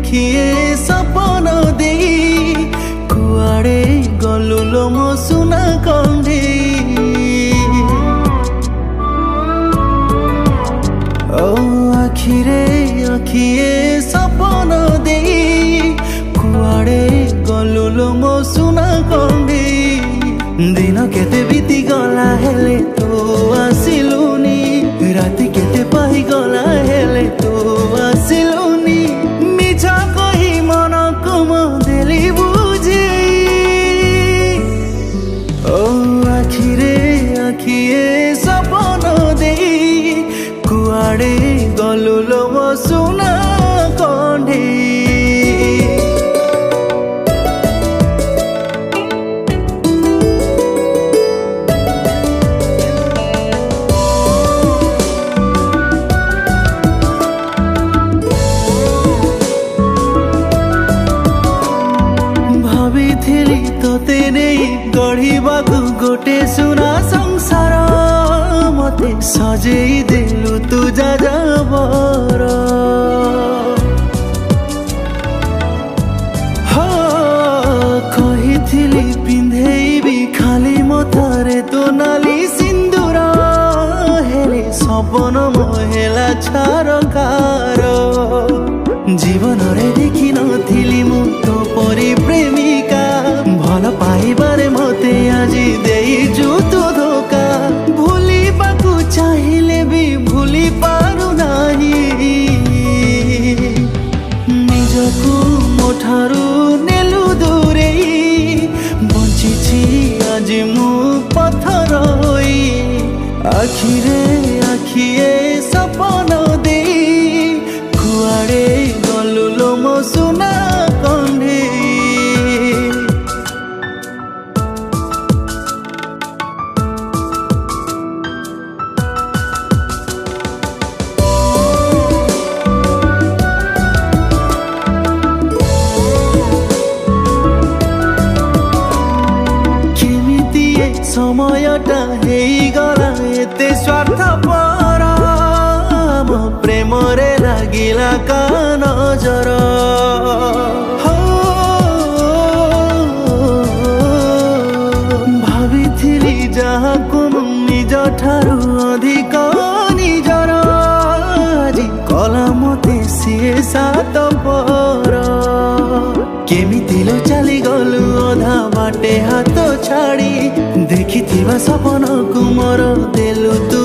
ଆଖିଏ ସପନ ଦେଇ କୁଆଡ଼େ ଗଲୁ ଲୋ ମୋ ସୁନା କଣ୍ଢେଇ। ଓ ଆଖିରେ ଆଖିଏ ସପନ ଦେଇ କୁଆଡ଼େ ଗଲୁ ଲୋ ମୋ ସୁନା କଣ୍ଢେଇ। दिन केते बीती गला हेले तो आसिलुनी, राति केते पाई गला हेले तो आसिलुनी। मिछा कही मन को देली बुझे। ओ आखिरे आखिए सपन देई कुआड़े गलु लो मो सुना कण्ढेई। भाविथिली तोते नहीं गढ़िबाकू गोटे सुना संसार, मते सजेई देलु तू जाजाबर। हो कहिथिली पिंधेइबी खाली मथारे तो नाली सिंदूर, हेले सपन मोहेला छारकार। जीवन रे देखी नथिली मु तो परी प्रेमिका, भल पाइबारे मते आजी देइजु तू धोका। भूली बाकू चाहिले भी भूली पारु नाही, निजकू मोठारू नेलु दूरेई। बंचिछि आज मु पत्थर होई, आखिरे आखिए सपन देई कुआड़े गलु लो मो सुना कण्ढेई। केमिति समयटा हेइगला एते स्वार्थपर, मो प्रेम रे लागिला का नजर। हो भाविथिली जाहाकू निज ठारू अधिक निजर, आजी कला मते सिए सात पर। केमिति लो चली गलु अधा बाटे हाथ छाड़ी, देखिथिबा सपन को मोर देलु तू